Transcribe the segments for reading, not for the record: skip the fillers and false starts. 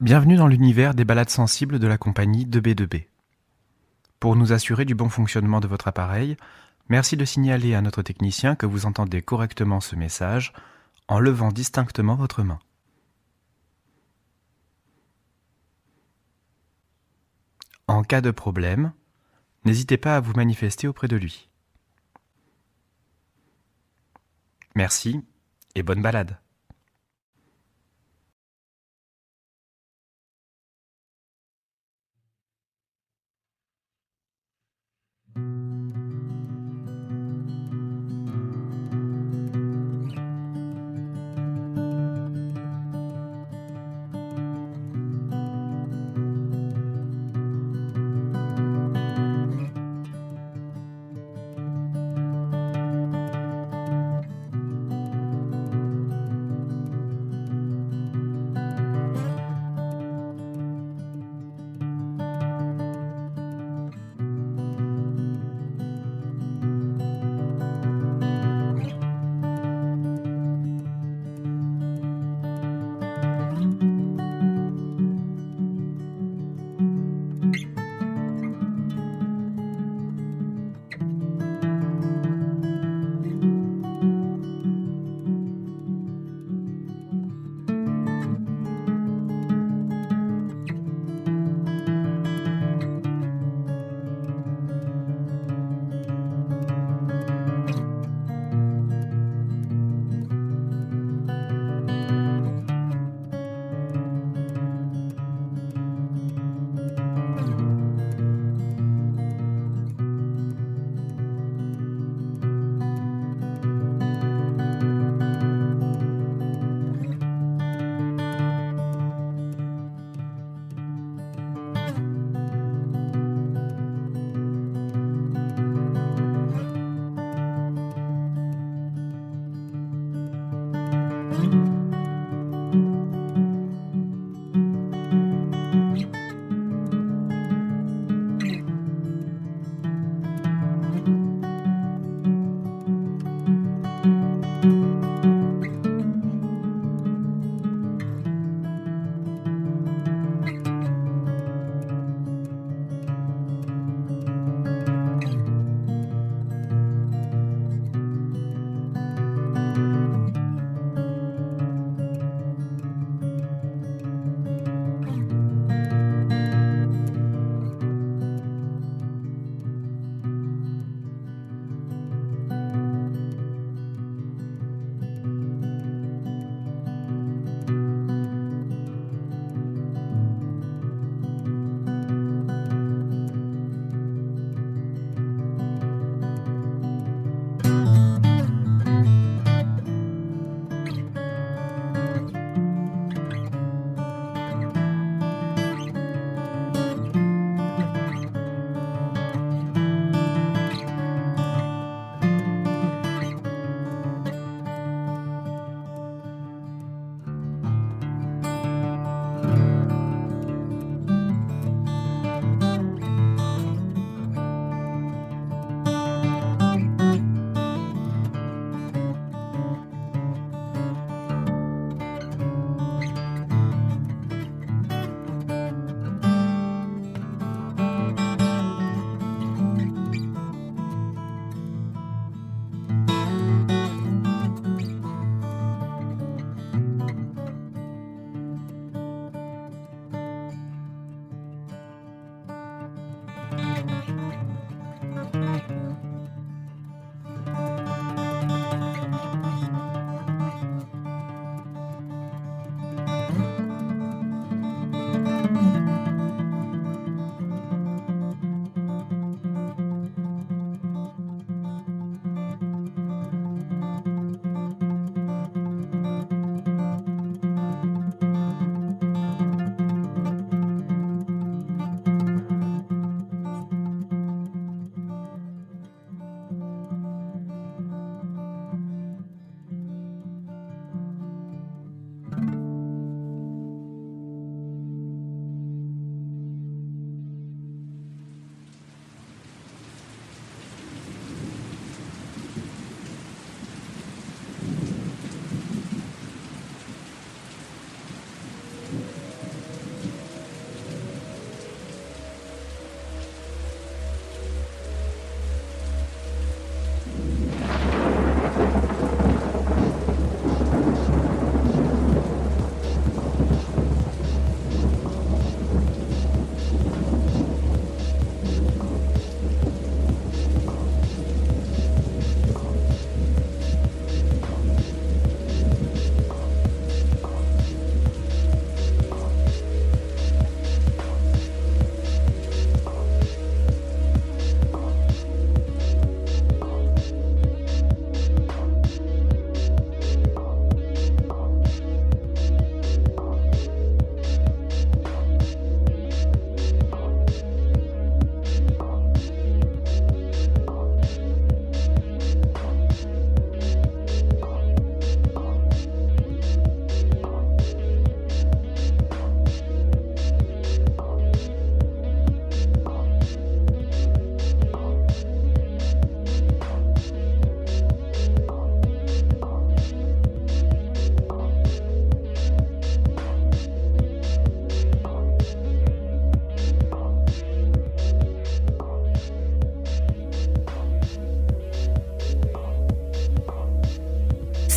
Bienvenue dans l'univers des balades sensibles de la compagnie 2B2B. Pour nous assurer du bon fonctionnement de votre appareil, merci de signaler à notre technicien que vous entendez correctement ce message en levant distinctement votre main. En cas de problème, n'hésitez pas à vous manifester auprès de lui. Merci et bonne balade.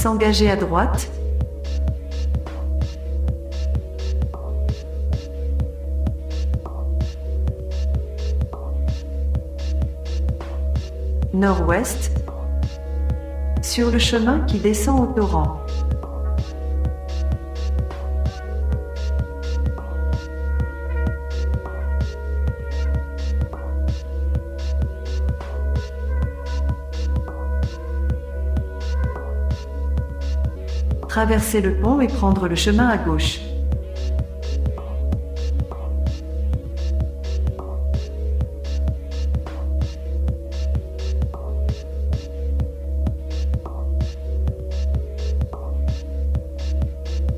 S'engager à droite. Nord-ouest. Sur le chemin qui descend au torrent. Traverser le pont et prendre le chemin à gauche.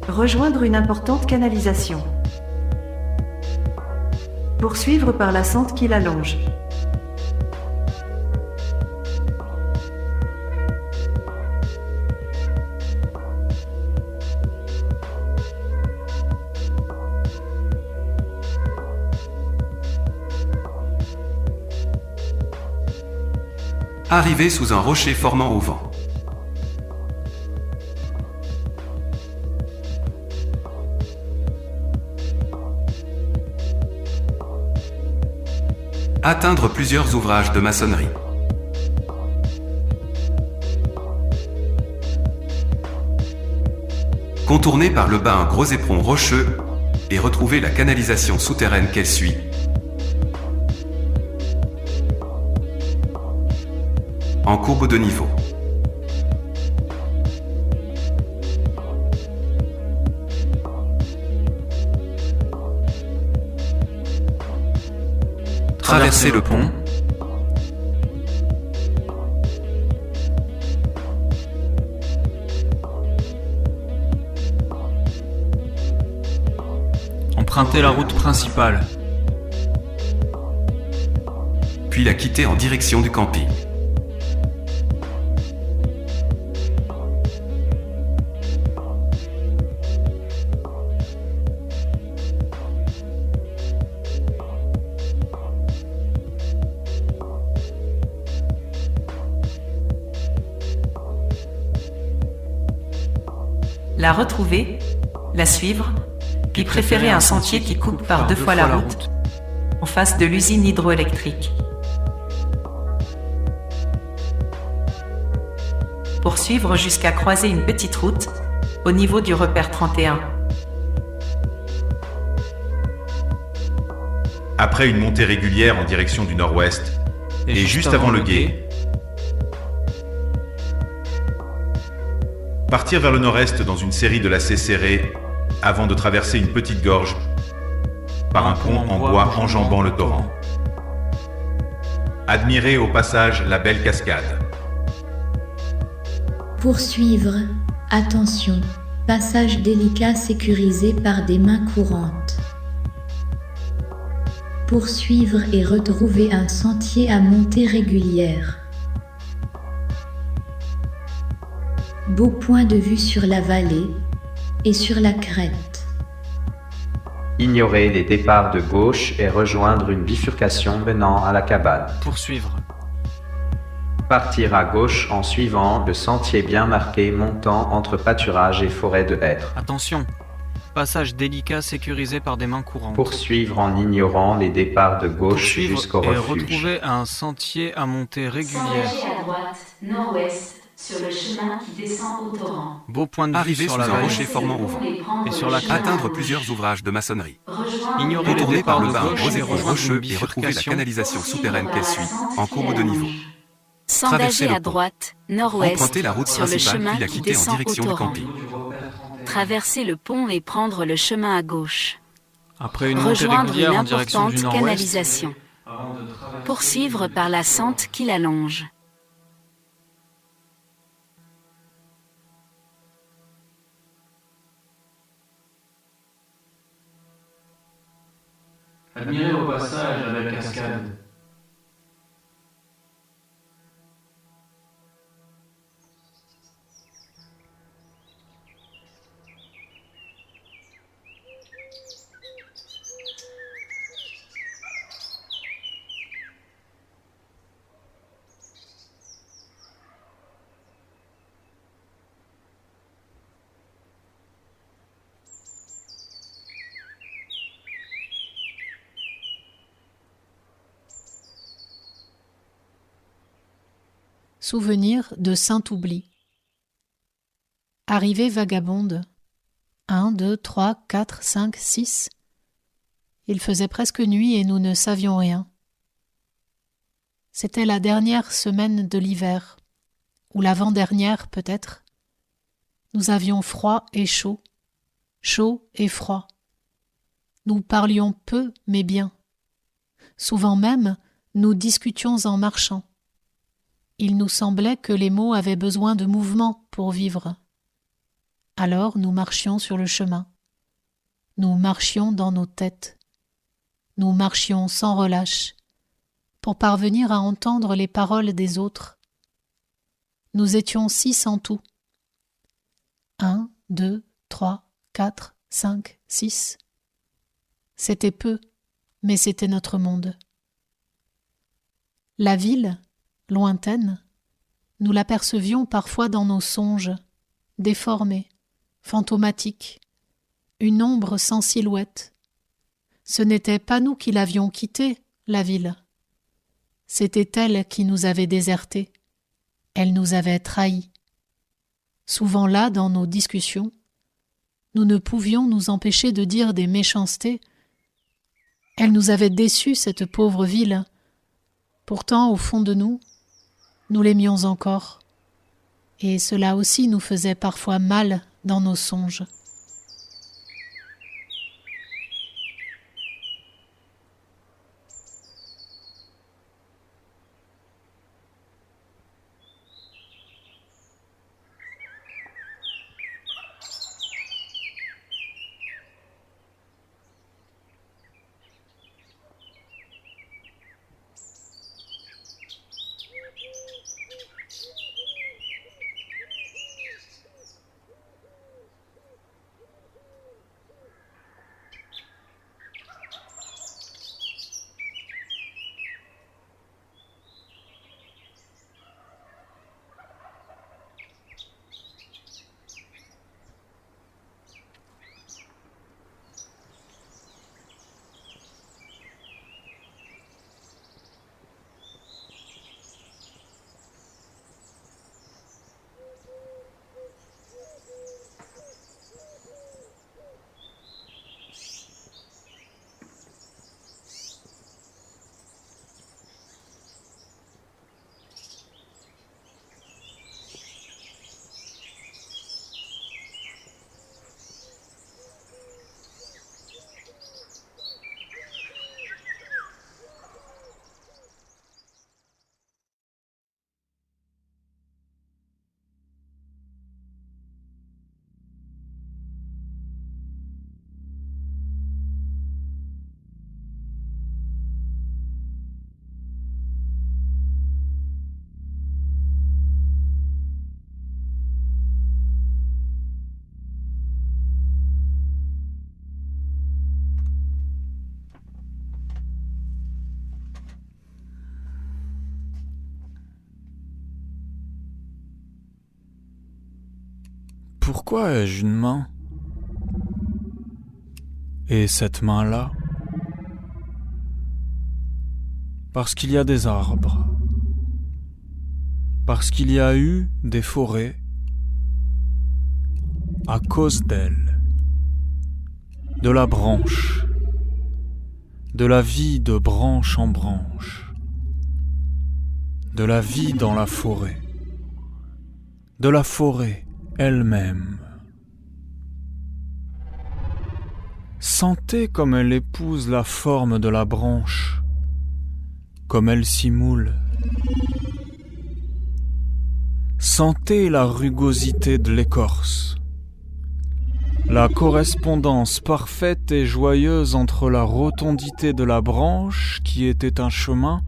Rejoindre une importante canalisation. Poursuivre par la sente qui la longe. Arriver sous un rocher formant au vent. Atteindre plusieurs ouvrages de maçonnerie. Contourner par le bas un gros éperon rocheux et retrouver la canalisation souterraine qu'elle suit. En courbe de niveau. Traverser le pont. Emprunter la route principale. Puis la quitter en direction du camping. La retrouver, la suivre, puis préférer un sentier qui coupe par deux fois la route, en face de l'usine hydroélectrique. Poursuivre jusqu'à croiser une petite route, au niveau du repère 31. Après une montée régulière en direction du nord-ouest, et juste avant le gué, partir vers le nord-est dans une série de lacets serrés avant de traverser une petite gorge par un pont en bois enjambant le torrent. Admirer au passage la belle cascade. Poursuivre, attention, passage délicat sécurisé par des mains courantes. Poursuivre et retrouver un sentier à montée régulière. Beau point de vue sur la vallée et sur la crête. Ignorer les départs de gauche et rejoindre une bifurcation menant à la cabane. Poursuivre. Partir à gauche en suivant le sentier bien marqué montant entre pâturage et forêt de hêtre. Attention, passage délicat sécurisé par des mains courantes. Poursuivre en ignorant les départs de gauche Poursuivre jusqu'au et refuge. retrouver un sentier à montée régulière. S'engager à droite, nord-ouest, sur le chemin qui descend au torrent. Beau point de vue Arriver sur sous la un vallée. rocher formant au vent. Et sur la crête. Atteindre plusieurs ouvrages de maçonnerie. Ignorer les Contourner par départs le de bas un gauche gros et éperon rejoindre rocheux une et retrouver la bifurcation. canalisation souterraine qu'elle suit, en courbe de niveau. S'engager le à pont. droite, nord-ouest, Emprunter la route sur le principale chemin puis la qui quitter en descend au direction du torrent. camping. Traverser le pont et prendre le chemin à gauche. Après une montée Rejoindre une régulière en direction importante du nord-ouest. canalisation. Poursuivre par la sente qui la longe. Admirer au passage la belle cascade. Souvenir de Saint-Oubli. Arrivée vagabonde. 1, 2, 3, 4, 5, 6. Il faisait presque nuit et nous ne savions rien. C'était la dernière semaine de l'hiver, ou l'avant-dernière peut-être. Nous avions froid et chaud, chaud et froid. Nous parlions peu mais bien. Souvent même, nous discutions en marchant. Il nous semblait que les mots avaient besoin de mouvement pour vivre. Alors nous marchions sur le chemin. Nous marchions dans nos têtes. Nous marchions sans relâche, pour parvenir à entendre les paroles des autres. Nous étions 6 en tout. 1, 2, 3, 4, 5, 6. C'était peu, mais c'était notre monde. La ville, lointaine, nous l'apercevions parfois dans nos songes, déformée, fantomatique, une ombre sans silhouette. Ce n'était pas nous qui l'avions quittée, la ville. C'était elle qui nous avait désertés. Elle nous avait trahis. Souvent là, dans nos discussions, nous ne pouvions nous empêcher de dire des méchancetés. Elle nous avait déçus, cette pauvre ville. Pourtant, au fond de nous, nous l'aimions encore. Et cela aussi nous faisait parfois mal dans nos songes. Pourquoi ai-je une main? Et cette main-là? Parce qu'il y a des arbres, parce qu'il y a eu des forêts, à cause d'elle, de la branche, de la vie de branche en branche, de la vie dans la forêt, de la forêt elle-même. Sentez comme elle épouse la forme de la branche, comme elle s'y moule. Sentez la rugosité de l'écorce, la correspondance parfaite et joyeuse entre la rotondité de la branche qui était un chemin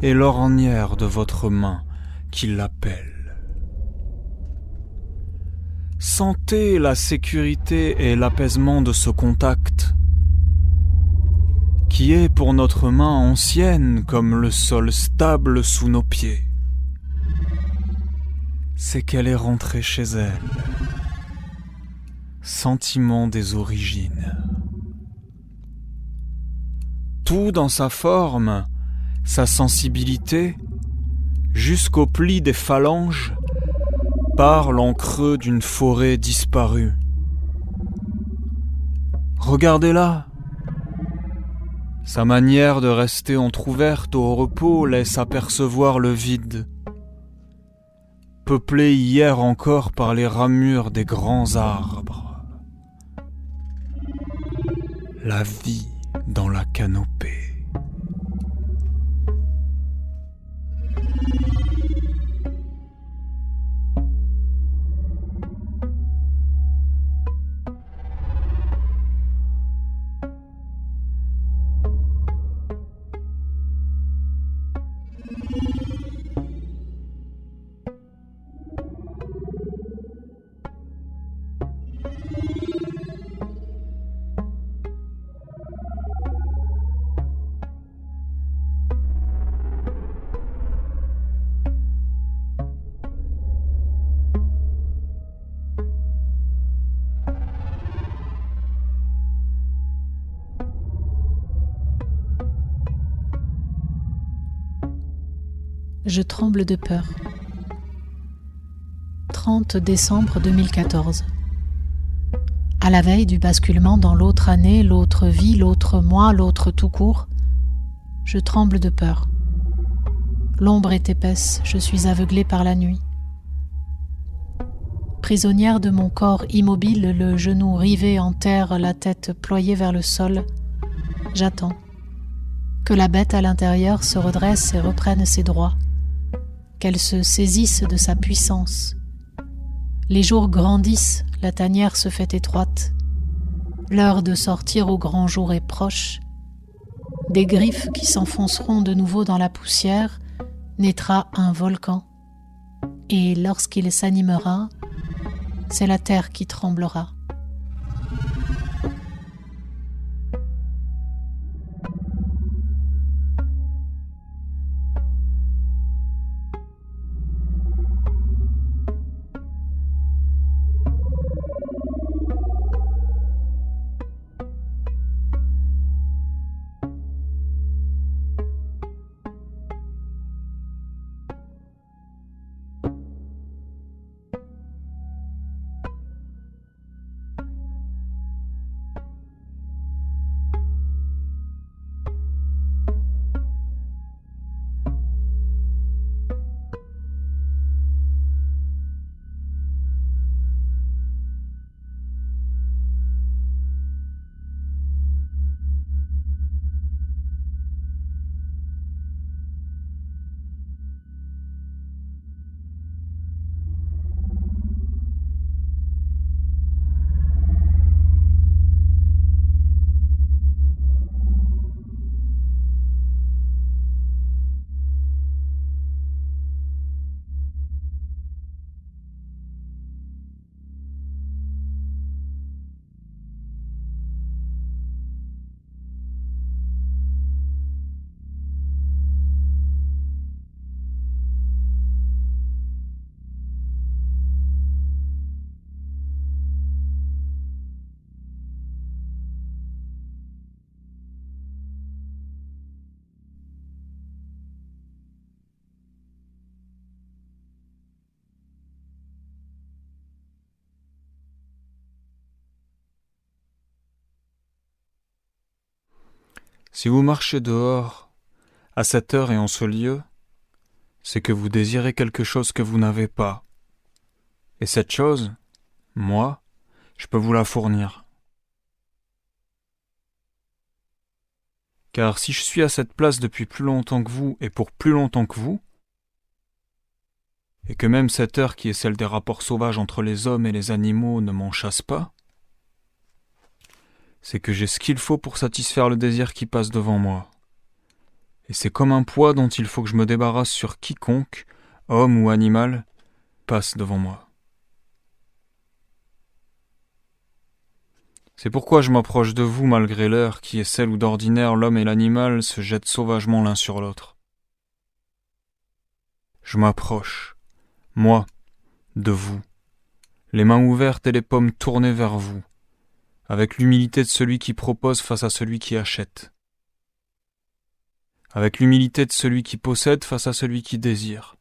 et l'ornière de votre main qui l'appelle. Sentez la sécurité et l'apaisement de ce contact, qui est pour notre main ancienne comme le sol stable sous nos pieds. C'est qu'elle est rentrée chez elle. Sentiment des origines. Tout dans sa forme, sa sensibilité, jusqu'au pli des phalanges, parle en creux d'une forêt disparue. Regardez-la. Sa manière de rester entr'ouverte au repos laisse apercevoir le vide, peuplé hier encore par les ramures des grands arbres. La vie dans la canopée. Je tremble de peur. 30 décembre 2014. À la veille du basculement dans l'autre année, l'autre vie, l'autre moi, l'autre tout court, je tremble de peur. L'ombre est épaisse, je suis aveuglée par la nuit. Prisonnière de mon corps immobile, le genou rivé en terre, la tête ployée vers le sol, j'attends que la bête à l'intérieur se redresse et reprenne ses droits, qu'elle se saisisse de sa puissance. Les jours grandissent, la tanière se fait étroite. L'heure de sortir au grand jour est proche. Des griffes qui s'enfonceront de nouveau dans la poussière, naîtra un volcan. Et lorsqu'il s'animera, c'est la terre qui tremblera. Si vous marchez dehors, à cette heure et en ce lieu, c'est que vous désirez quelque chose que vous n'avez pas. Et cette chose, moi, je peux vous la fournir. Car si je suis à cette place depuis plus longtemps que vous et pour plus longtemps que vous, et que même cette heure qui est celle des rapports sauvages entre les hommes et les animaux ne m'en chasse pas, c'est que j'ai ce qu'il faut pour satisfaire le désir qui passe devant moi. Et c'est comme un poids dont il faut que je me débarrasse sur quiconque, homme ou animal, passe devant moi. C'est pourquoi je m'approche de vous malgré l'heure qui est celle où d'ordinaire l'homme et l'animal se jettent sauvagement l'un sur l'autre. Je m'approche, moi, de vous, les mains ouvertes et les paumes tournées vers vous, avec l'humilité de celui qui propose face à celui qui achète, avec l'humilité de celui qui possède face à celui qui désire,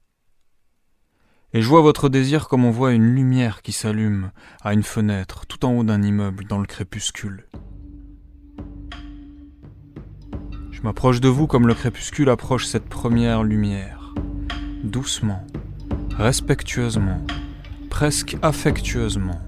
Et je vois votre désir comme on voit une lumière qui s'allume à une fenêtre, tout en haut d'un immeuble, dans le crépuscule. Je m'approche de vous comme le crépuscule approche cette première lumière, doucement, respectueusement, presque affectueusement.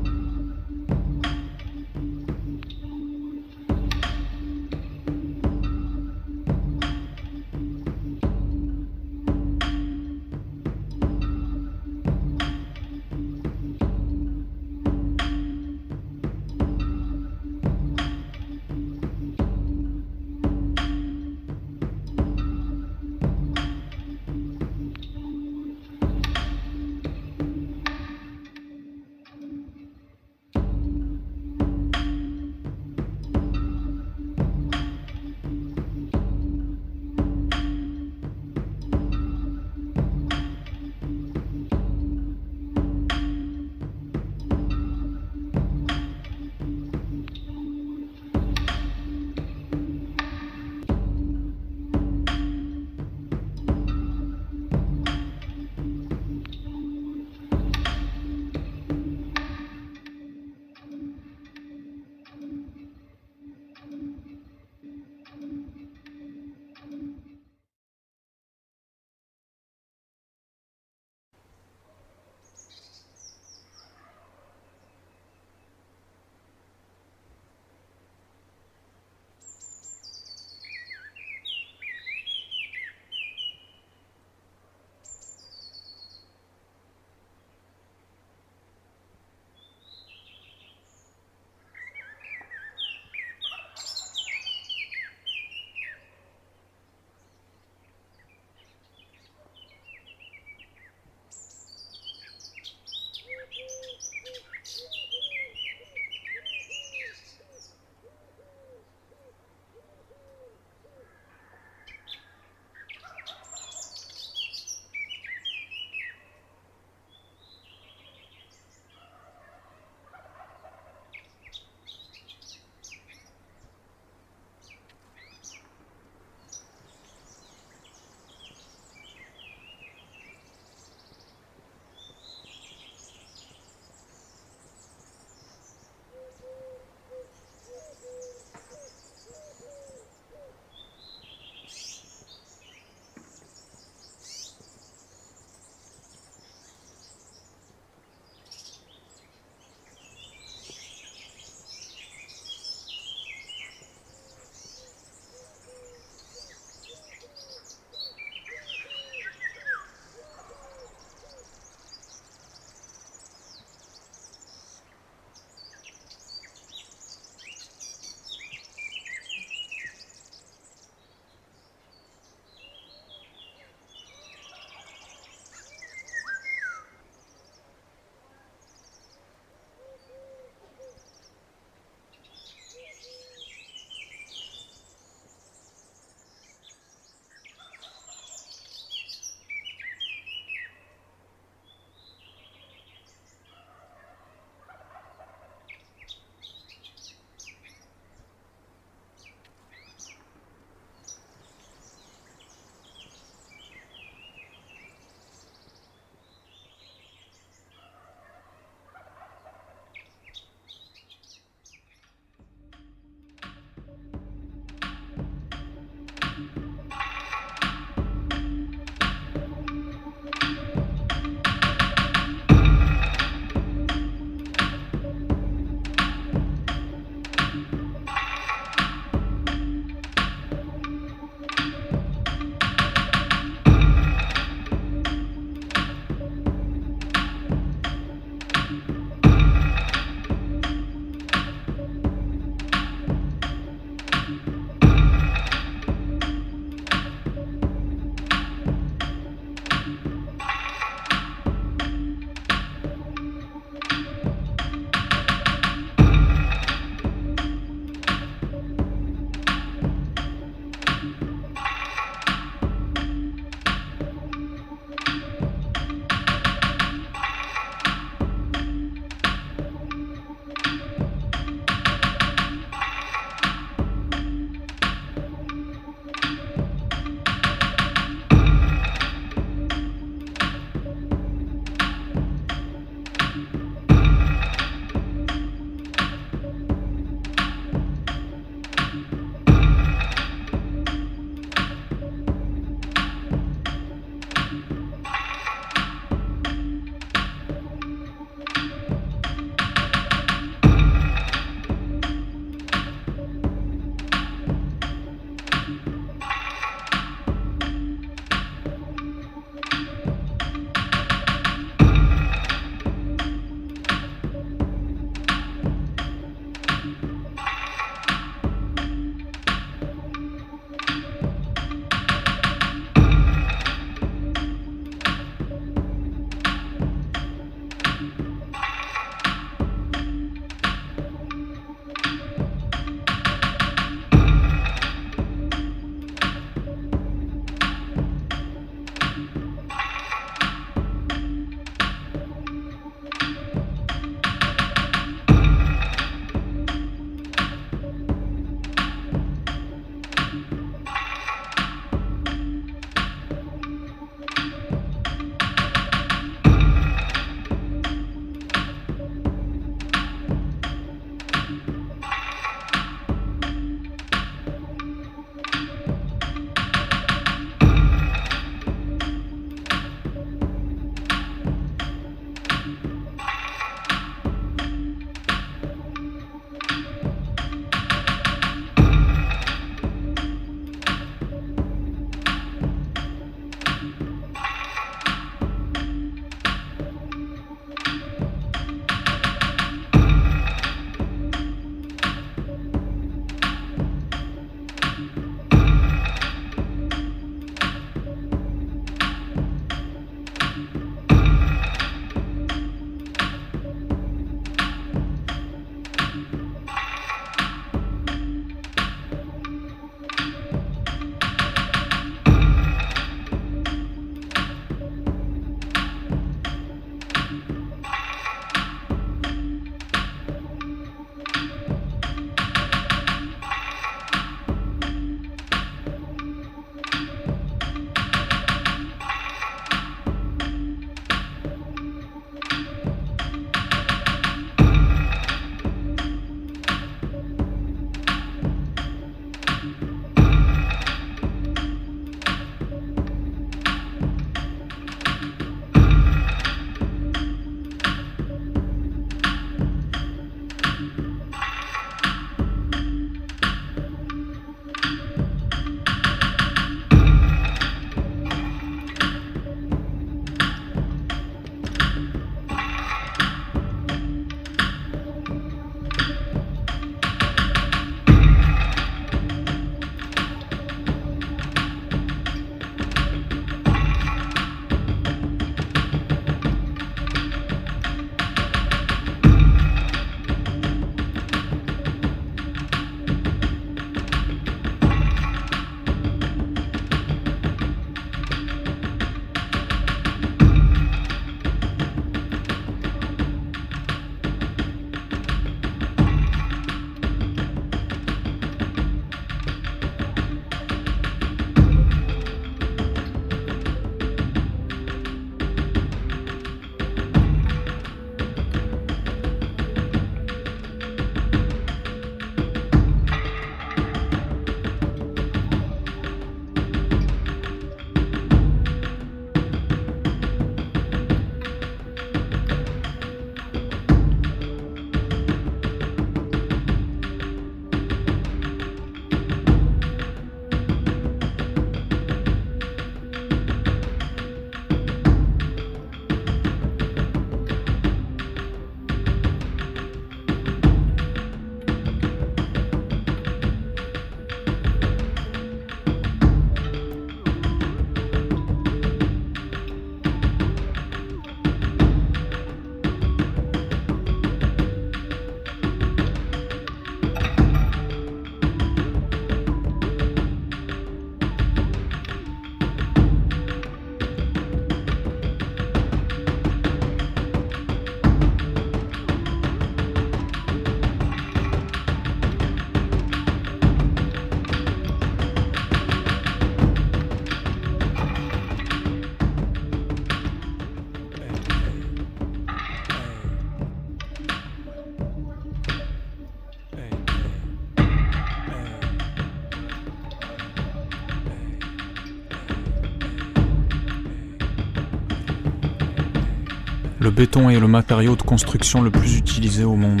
Le béton est le matériau de construction le plus utilisé au monde.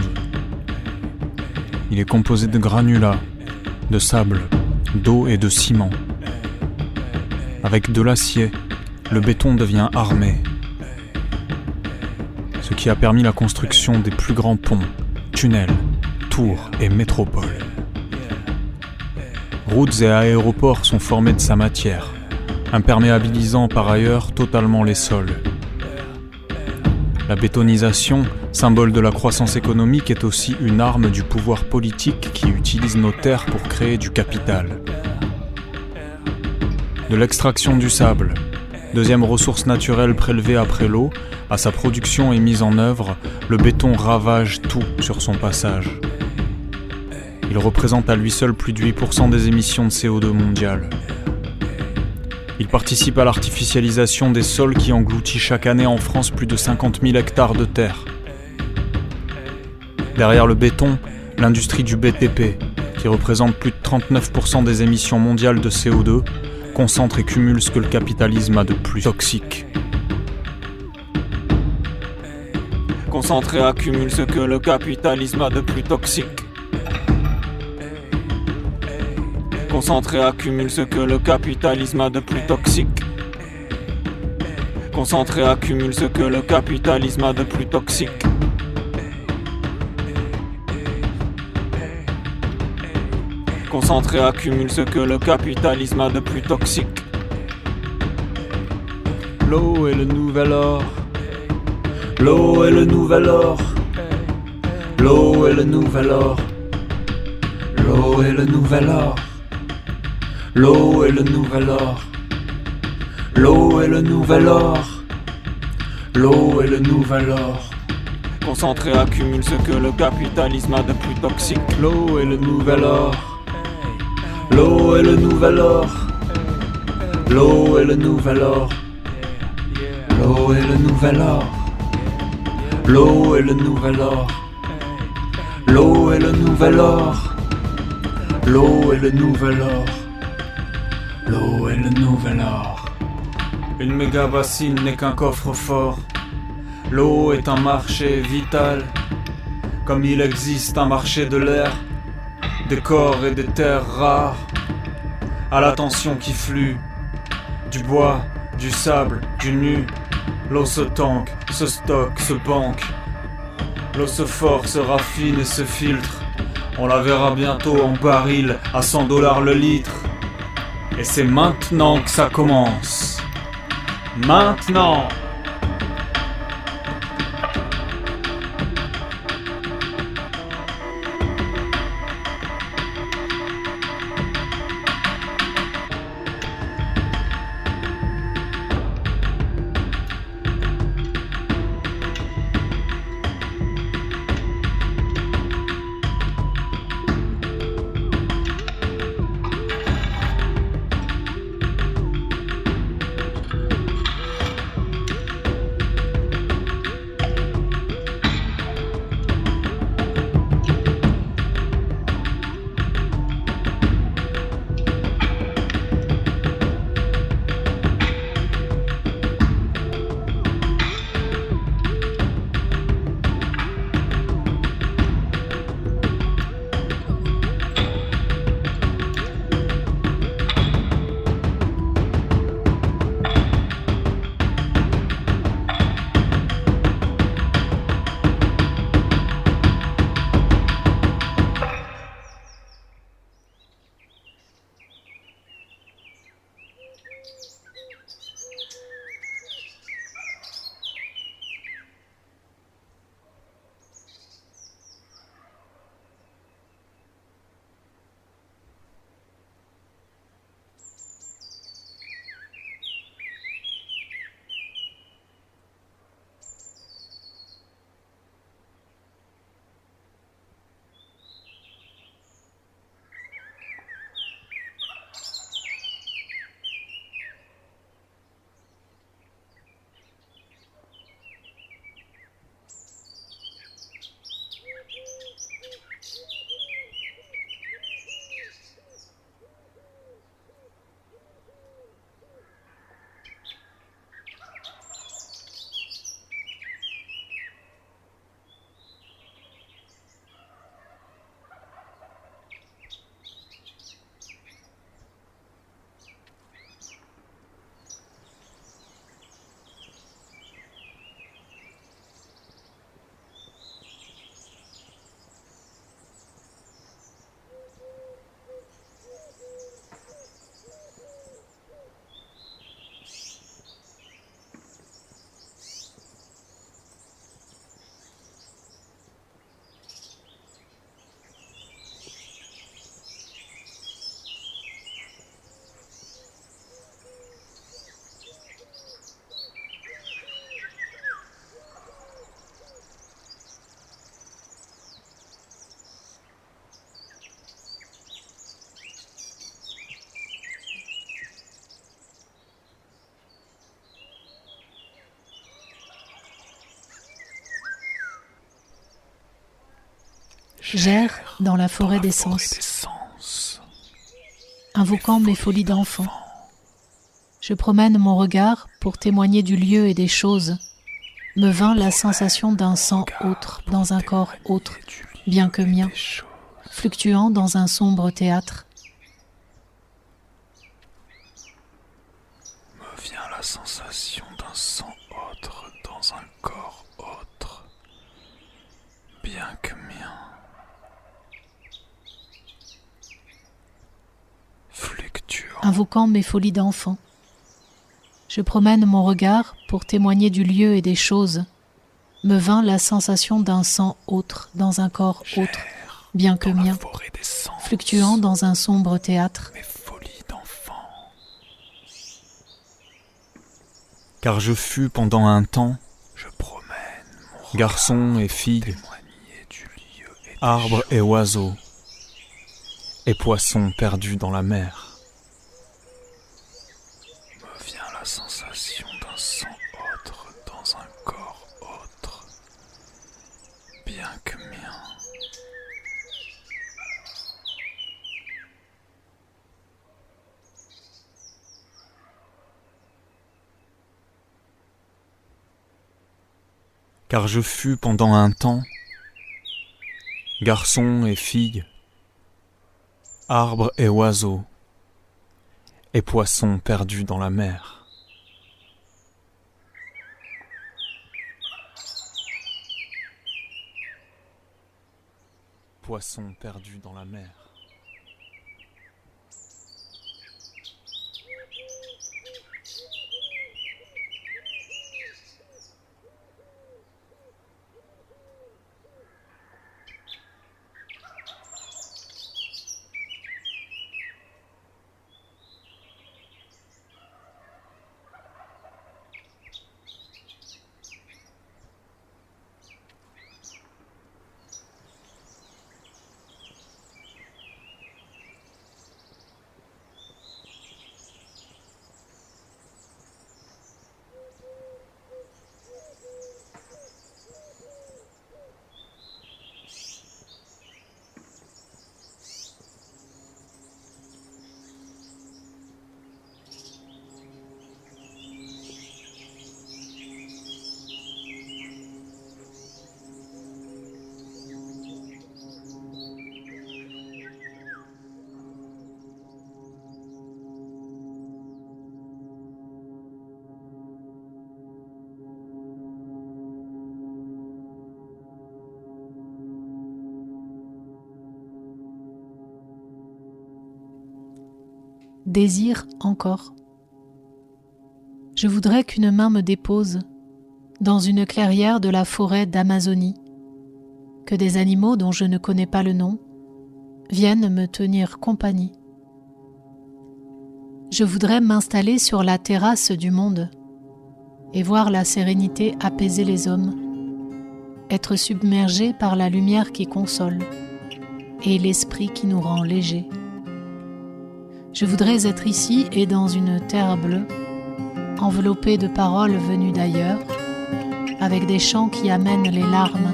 Il est composé de granulats, de sable, d'eau et de ciment. Avec de l'acier, le béton devient armé, ce qui a permis la construction des plus grands ponts, tunnels, tours et métropoles. Routes et aéroports sont formés de sa matière, imperméabilisant par ailleurs totalement les sols. La bétonisation, symbole de la croissance économique, est aussi une arme du pouvoir politique qui utilise nos terres pour créer du capital. De l'extraction du sable, deuxième ressource naturelle prélevée après l'eau, à sa production et mise en œuvre, le béton ravage tout sur son passage. Il représente à lui seul plus de 8% des émissions de CO2 mondiales. Il participe à l'artificialisation des sols qui engloutit chaque année en France plus de 50 000 hectares de terre. Derrière le béton, l'industrie du BTP, qui représente plus de 39% des émissions mondiales de CO2, concentre et cumule ce que le capitalisme a de plus toxique. Concentre et accumule ce que le capitalisme a de plus toxique. Concentre et accumule ce que le capitalisme a de plus toxique. Concentre et accumule ce que le capitalisme a de plus toxique. Concentre et accumule ce que le capitalisme a de plus toxique. L'eau est le nouvel or. L'eau est le nouvel or. L'eau est le nouvel or. L'eau est le nouvel or. L'eau est le nouvel or. L'eau est le nouvel or. L'eau est le nouvel or. Concentre et accumule ce que le capitalisme a de plus toxique. L'eau est le nouvel or. L'eau est le nouvel or. L'eau est le nouvel or. L'eau est le nouvel or. L'eau est le nouvel or. L'eau est le nouvel or. L'eau est le nouvel or. L'eau est le nouvel or. Une méga bassine n'est qu'un coffre-fort. L'eau est un marché vital, comme il existe un marché de l'air, des corps et des terres rares, à l'attention qui flue, du bois, du sable, du nu. L'eau se tanque, se stocke, se banque. L'eau se force, se raffine et se filtre. On la verra bientôt en baril à $100 le litre. Et c'est maintenant que ça commence. Maintenant! j'erre dans la forêt des sens, invoquant mes folies d'enfant. Je promène mon regard pour témoigner du lieu et des choses. Me vint la sensation d'un sang autre dans un corps autre, bien que mien, fluctuant dans un sombre théâtre. Me vient la sensation d'un sang autre dans un corps autre, bien que mien. Fluctuant. Invoquant mes folies d'enfant. Je promène mon regard pour témoigner du lieu et des choses. Me vint la sensation d'un sang autre dans un corps autre, bien que mien, fluctuant dans un sombre théâtre. Mes folies d'enfant. Car je fus pendant un temps, je promène mon garçon et fille, arbre et oiseau, et poisson perdu dans la mer. Me vient la sensation d'un sang autre dans un corps autre, bien que mien. Car je fus pendant un temps, garçon et fille, arbre et oiseau, et poisson perdu dans la mer. Poisson perdu dans la mer. Désir encore. Je voudrais qu'une main me dépose dans une clairière de la forêt d'Amazonie, que des animaux dont je ne connais pas le nom viennent me tenir compagnie. Je voudrais m'installer sur la terrasse du monde et voir la sérénité apaiser les hommes, être submergé par la lumière qui console et l'esprit qui nous rend légers. Je voudrais être ici et dans une terre bleue, enveloppée de paroles venues d'ailleurs, avec des chants qui amènent les larmes,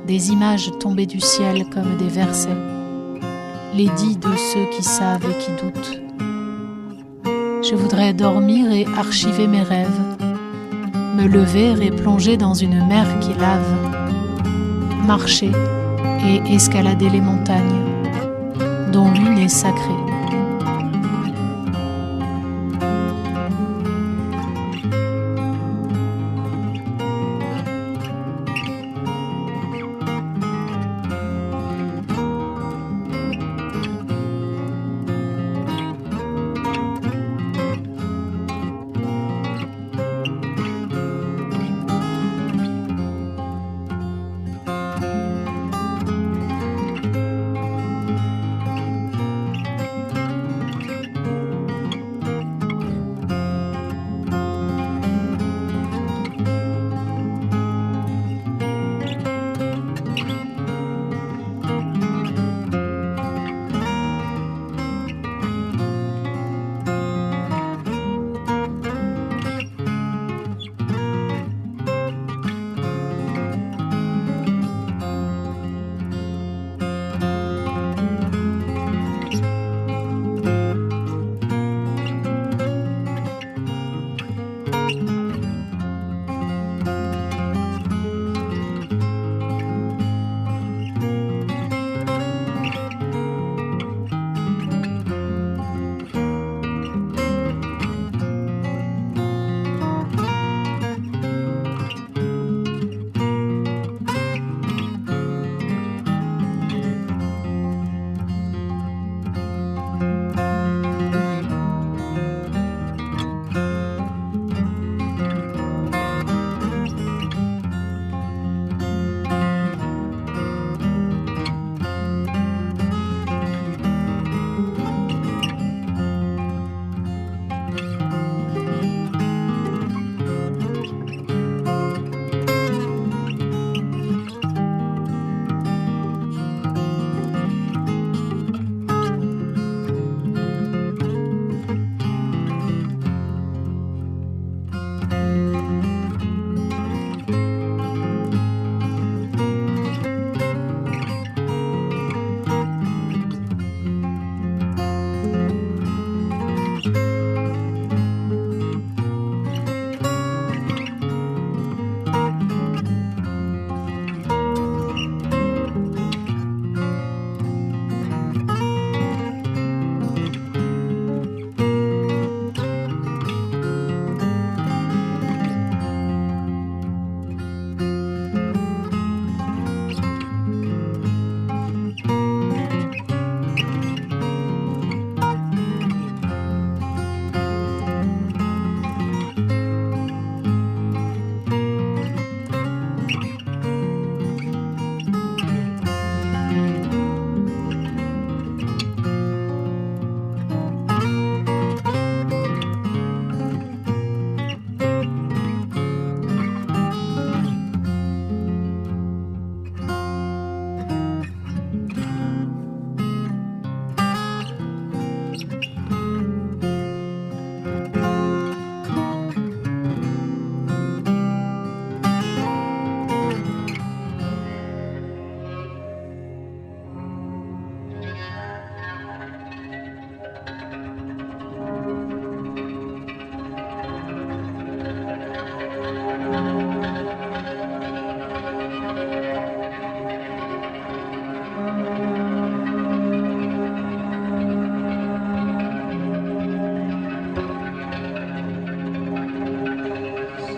des images tombées du ciel comme des versets, les dits de ceux qui savent et qui doutent. Je voudrais dormir et archiver mes rêves, me lever et plonger dans une mer qui lave, marcher et escalader les montagnes, dont l'une est sacrée.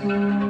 tout.